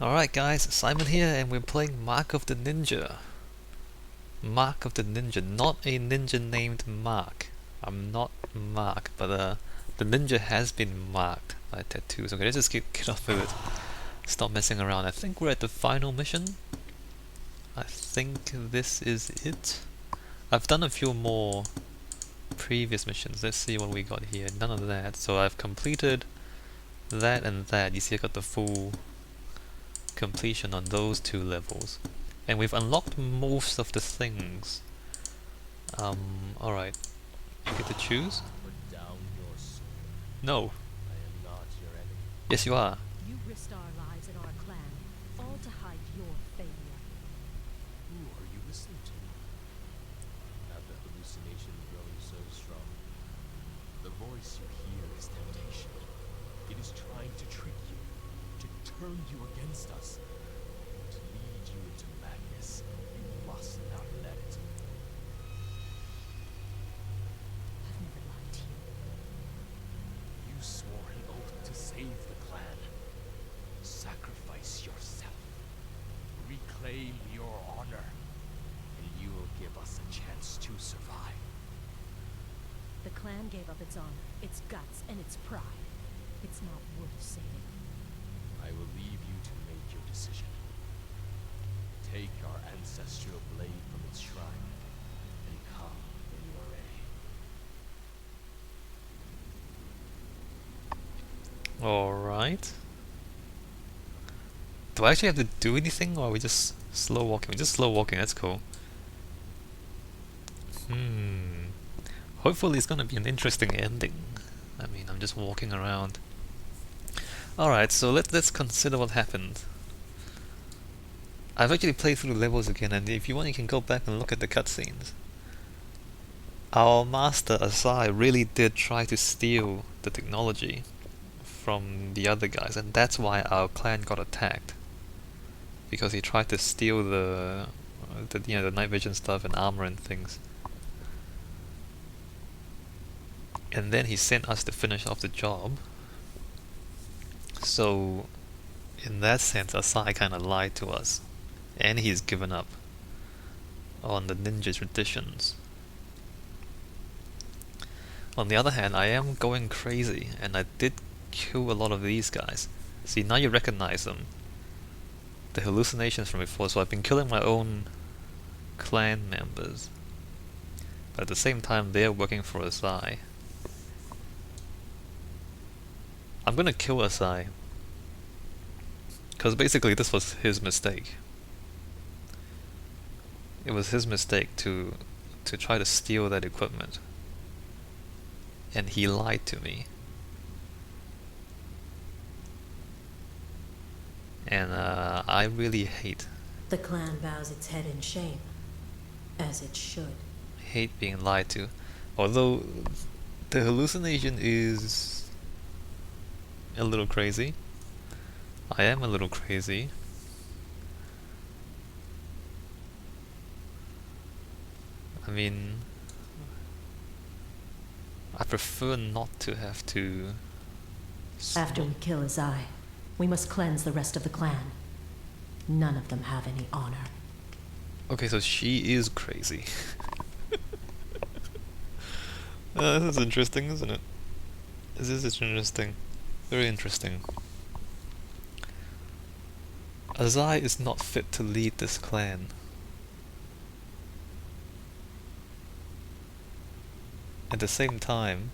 Alright guys, Simon here and we're playing Mark of the Ninja. Mark of the Ninja, not a ninja named Mark. I'm not Mark, but the ninja has been marked by tattoos. Okay, let's just get off with it. Stop messing around. I think we're at the final mission. I think this is it. I've done a few more previous missions. Let's see what we got here. None of that. So I've completed that and that. You see I got the full completion on those two levels. And we've unlocked most of the things. Alright. You get to choose? Put down your sword. No. I am not your enemy. Yes you are. You risked our lives and our clan, all to hide your failure. Who are you listening to? Have the hallucination grown so strong? The voice you hear is temptation. It is trying to trick you, to turn you against us, to lead you into madness. You must not let it. I've never lied to you. You swore an oath to save the clan. Sacrifice yourself. Reclaim your honor. And you will give us a chance to survive. The clan gave up its honor, its guts, and its pride. It's not worth saving. I will leave you to make your decision. Take our ancestral blade from its shrine and come in your aid. Alright. Do I actually have to do anything or are we just slow walking? We're just slow walking, that's cool. Hopefully it's gonna be an interesting ending. I mean, I'm just walking around. Alright, so let's consider what happened. I've actually played through the levels again, and if you want you can go back and look at the cutscenes. Our master Asai really did try to steal the technology from the other guys, and that's why our clan got attacked. Because he tried to steal the the night vision stuff and armor and things. And then he sent us to finish off the job. So, in that sense, Asai kinda lied to us. And he's given up on the ninja traditions. On the other hand, I am going crazy, and I did kill a lot of these guys. See, now you recognize them. The hallucinations from before, so I've been killing my own clan members. But at the same time, they're working for Asai. I'm gonna kill Asai. Because basically this was his mistake. It was his mistake to try to steal that equipment. And he lied to me. And I really hate The clan bows its head in shame, as it should. being lied to. Although the hallucination is a little crazy. I am a little crazy. I mean, I prefer not to have to... After we kill Azai, we must cleanse the rest of the clan. None of them have any honor. Okay, so she is crazy. This is interesting, isn't it? This is interesting. Very interesting. Azai is not fit to lead this clan. At the same time,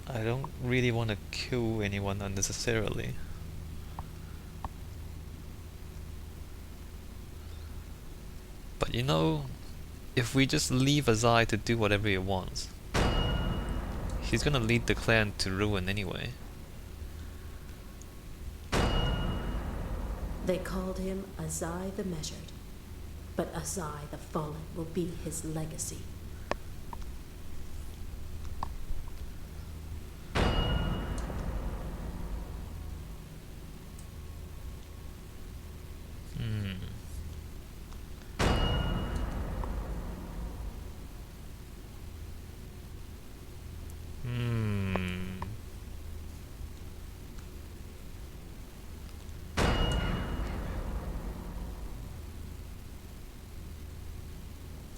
I don't really want to kill anyone unnecessarily. But you know, if we just leave Azai to do whatever he wants, he's gonna lead the clan to ruin anyway. They called him Azai the Measured, but Azai the Fallen will be his legacy.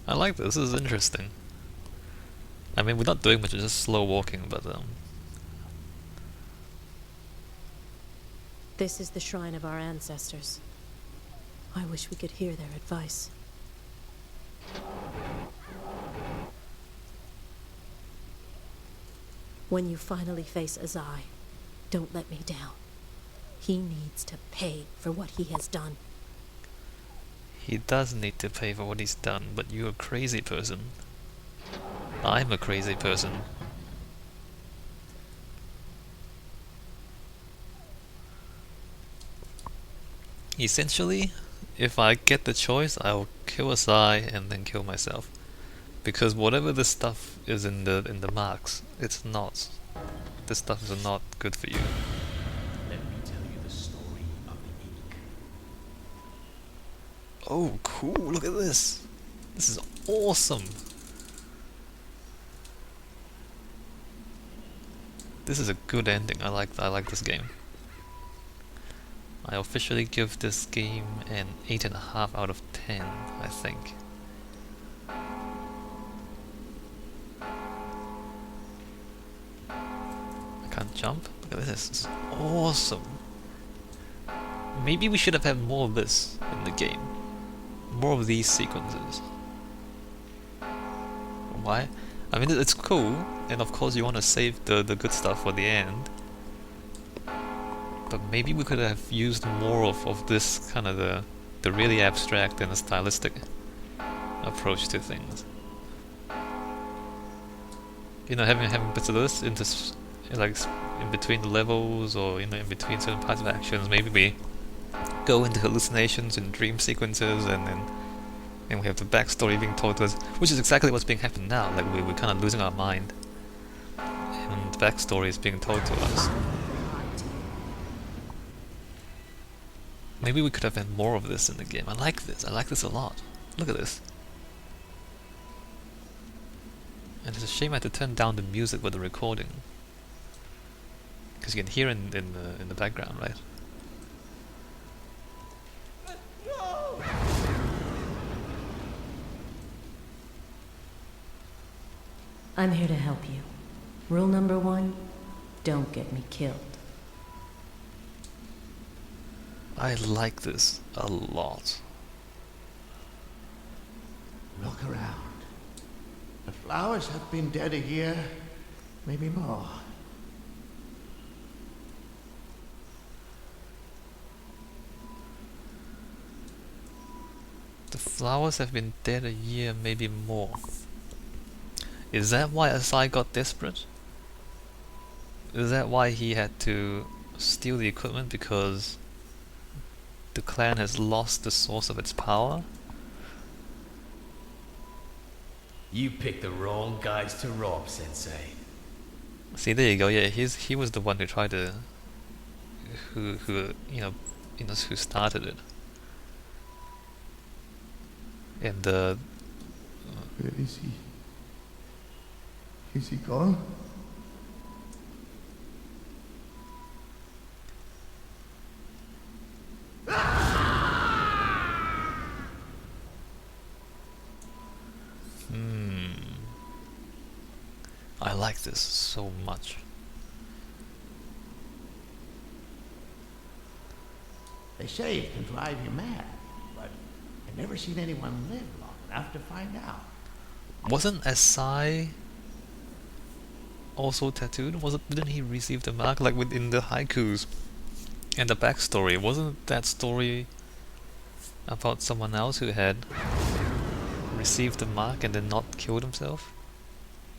I like this. This is interesting. I mean, we're not doing much, we're just slow walking, but This is the shrine of our ancestors. I wish we could hear their advice. When you finally face Azai, don't let me down. He needs to pay for what he has done. he does need to pay for what he's done, but you're a crazy person. I'm a crazy person. Essentially, if I get the choice, I'll kill Asai and then kill myself. Because whatever this stuff is in the marks, it's not. This stuff is not good for you. Let me tell you the story of the ink. Oh, cool! Look at this. This is awesome. This is a good ending. I like this game. I officially give this game an 8.5 out of 10, I think. I can't jump? Look at this, this is awesome. Maybe we should have had more of this in the game. More of these sequences. Why? I mean, it's cool, and of course you want to save the good stuff for the end. But maybe we could have used more of this kind of the really abstract and stylistic approach to things. You know, having bits of this like in between the levels, or in between certain parts of actions. Maybe we go into hallucinations and dream sequences, and we have the backstory being told to us, which is exactly what's being happening now. Like we're kind of losing our mind, and the backstory is being told to us. Maybe we could have had more of this in the game. I like this. I like this a lot. Look at this. And it's a shame I had to turn down the music with the recording, because you can hear in the background, right? I'm here to help you. Rule number 1, don't get me killed. I like this a lot. Look around. The flowers have been dead a year, maybe more. The flowers have been dead a year, maybe more. Is that why Asai got desperate? Is that why he had to steal the equipment, because the clan has lost the source of its power? You picked the wrong guys to rob, Sensei. See, there you go. Yeah, he was the one who tried to, who who started it. And Where is he? Is he gone? I like this so much. They say it can drive you mad, but I've never seen anyone live long enough to find out. Wasn't Asai also tattooed? Didn't he receive the mark, like within the haikus and the backstory? Wasn't that story about someone else who had received the mark and then not killed himself?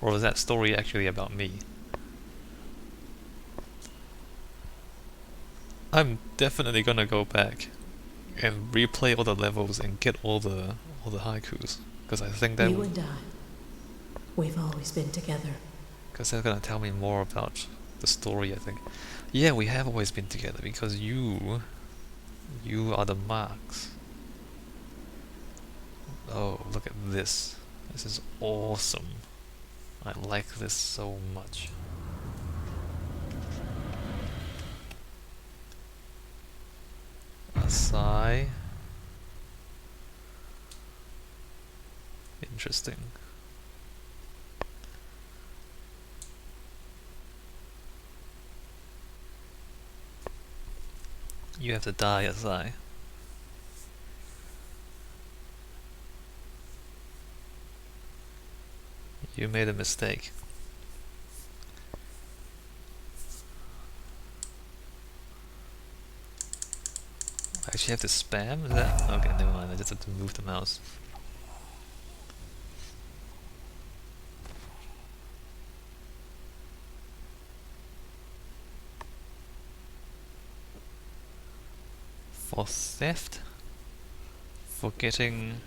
Or was that story actually about me? I'm definitely gonna go back and replay all the levels and get all the haikus, because I think that You and I, we've always been together. because they're gonna tell me more about the story. I think, yeah, we have always been together because you are the marks. Oh, look at this! This is awesome. I like this so much. Asai in interesting. You have to die as I. You made a mistake. I actually have to spam? Is that? Okay, never mind, I just have to move the mouse. For theft? For getting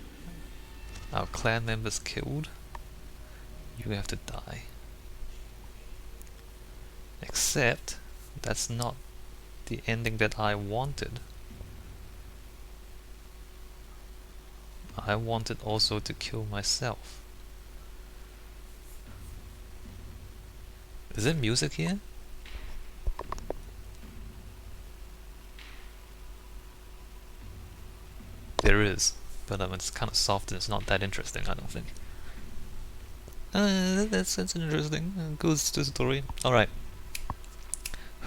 our clan members killed? You have to die. Except, that's not the ending that I wanted. I wanted also to kill myself. Is there music here? There is, but it's kind of soft and it's not that interesting, I don't think. That's interesting. Good story. Alright.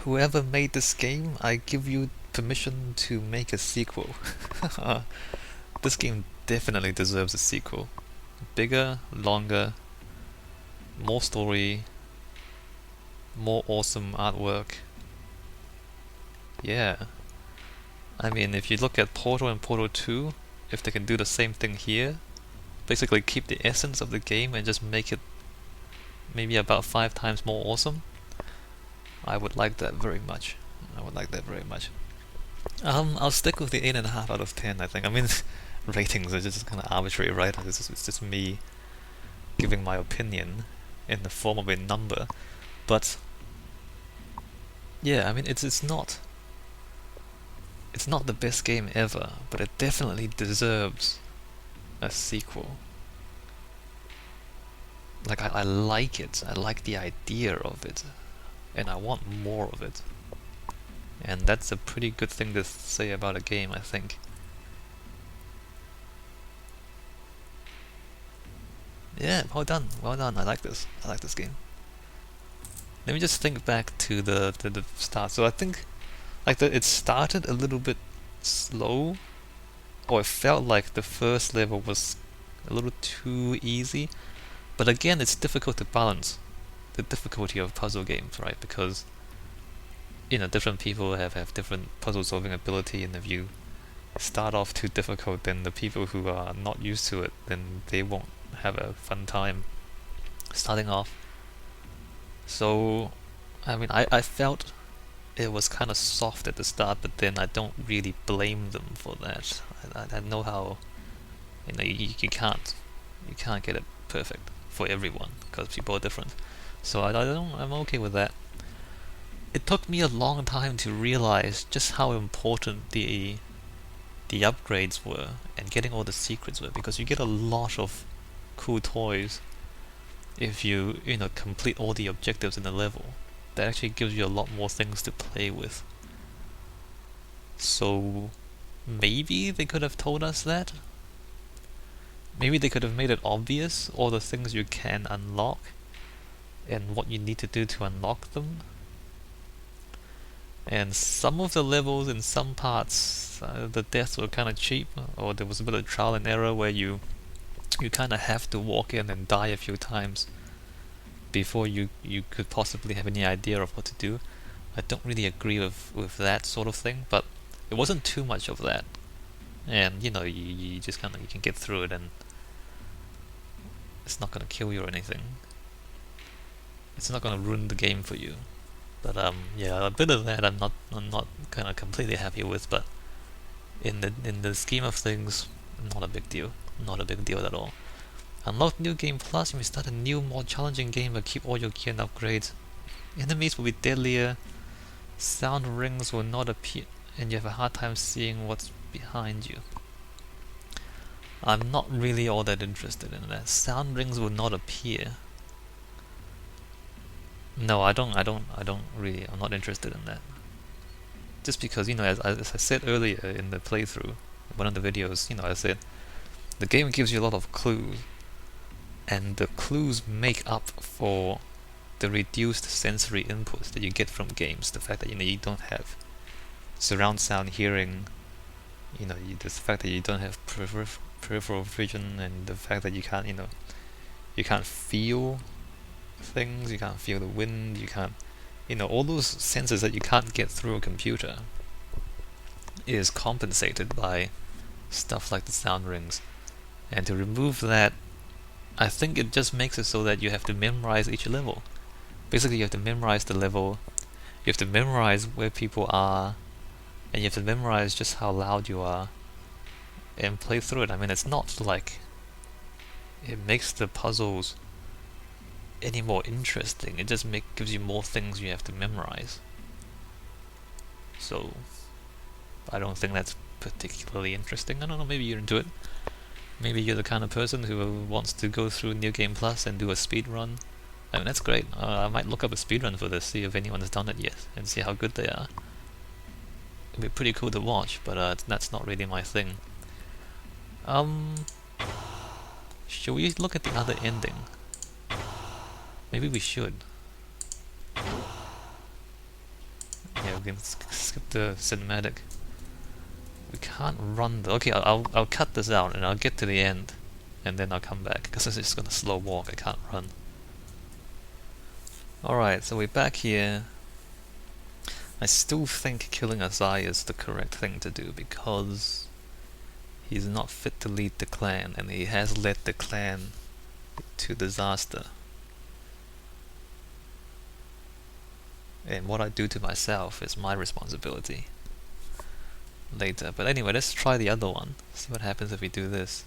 Whoever made this game, I give you permission to make a sequel. This game definitely deserves a sequel. Bigger, longer, more story, more awesome artwork. Yeah. I mean, if you look at Portal and Portal 2, if they can do the same thing here, basically keep the essence of the game and just make it maybe about 5 times more awesome, I would like that very much. I would like that very much. I'll stick with the 8.5 out of 10, I think. I mean, ratings are just kind of arbitrary, right? It's just me giving my opinion in the form of a number. But yeah, I mean, it's not the best game ever, but it definitely deserves a sequel. Like, I like it. I like the idea of it, and I want more of it. And that's a pretty good thing to say about a game, I think. Yeah, well done, well done. I like this. I like this game. Let me just think back to the start. So I think like it started a little bit slow, or it felt like the first level was a little too easy. But again, it's difficult to balance the difficulty of puzzle games, right? Because you know, different people have different puzzle solving ability, and if you start off too difficult, then the people who are not used to it, then they won't have a fun time starting off. So, I mean, I felt it was kind of soft at the start, but then I don't really blame them for that. I know how, you know, you can't get it perfect for everyone because people are different. So I'm okay with that. It took me a long time to realize just how important the upgrades were and getting all the secrets were, because you get a lot of cool toys if you know, complete all the objectives in the level. That actually gives you a lot more things to play with. So maybe they could have told us that. Maybe they could have made it obvious all the things you can unlock and what you need to do to unlock them. And some of the levels in some parts, the deaths were kind of cheap, or there was a bit of trial and error where you kind of have to walk in and die a few times before you could possibly have any idea of what to do. I don't really agree with that sort of thing, but it wasn't too much of that. And you know, you just kind of, you can get through it, and it's not gonna kill you or anything. It's not gonna ruin the game for you. But yeah, a bit of that I'm not kind of completely happy with, but in the scheme of things, not a big deal. Not a big deal at all. Unlock new game plus, you may start a new, more challenging game but keep all your gear and upgrades. Enemies will be deadlier, sound rings will not appear, and you have a hard time seeing what's behind you. I'm not really all that interested in that. Sound rings will not appear. No, I don't really, I'm not interested in that. Just because, you know, as I said earlier in the playthrough, one of the videos, you know, I said, the game gives you a lot of clues, and the clues make up for the reduced sensory inputs that you get from games. The fact that you don't have surround sound hearing, the fact that you don't have peripheral vision, and the fact that you can't you can't feel things, you can't feel the wind, you can't all those senses that you can't get through a computer is compensated by stuff like the sound rings. And to remove that, I think it just makes it so that you have to memorize each level. Basically, you have to memorize the level, you have to memorize where people are, and you have to memorize just how loud you are, and play through it. I mean, it's not like it makes the puzzles any more interesting. It just gives you more things you have to memorize. So, I don't think that's particularly interesting. I don't know, maybe you're into it. Maybe you're the kind of person who wants to go through New Game Plus and do a speed run. I mean, that's great. I might look up a speedrun for this, see if anyone has done it yet, and see how good they are. It'd be pretty cool to watch, but that's not really my thing. Should we look at the other ending? Maybe we should. Yeah, we can skip the cinematic. We can't run okay, I'll cut this out and I'll get to the end, and then I'll come back, because this is just gonna slow walk, I can't run. Alright, so we're back here. I still think killing Azai is the correct thing to do, because he's not fit to lead the clan, and he has led the clan to disaster. And what I do to myself is my responsibility later. But anyway, let's try the other one. See what happens if we do this.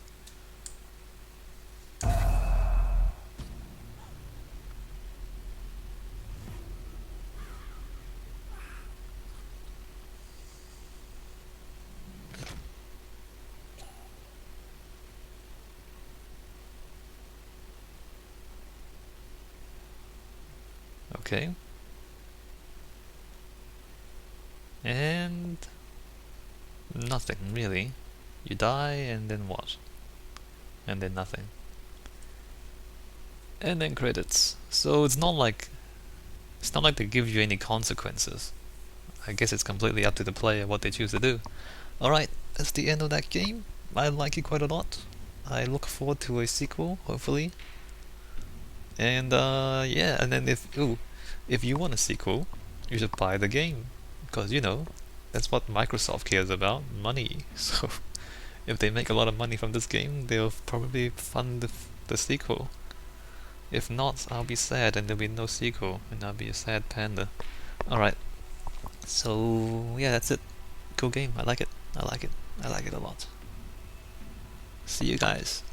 Okay. And nothing really. You die and then what? And then nothing. And then credits. So it's not like they give you any consequences. I guess it's completely up to the player what they choose to do. Alright, that's the end of that game. I like it quite a lot. I look forward to a sequel, hopefully. And yeah, and then if you want a sequel, you should buy the game. Because, that's what Microsoft cares about, money. So, if they make a lot of money from this game, they'll probably fund the sequel. If not, I'll be sad and there'll be no sequel, and I'll be a sad panda. Alright, so yeah, that's it. Cool game, I like it. I like it a lot. See you guys.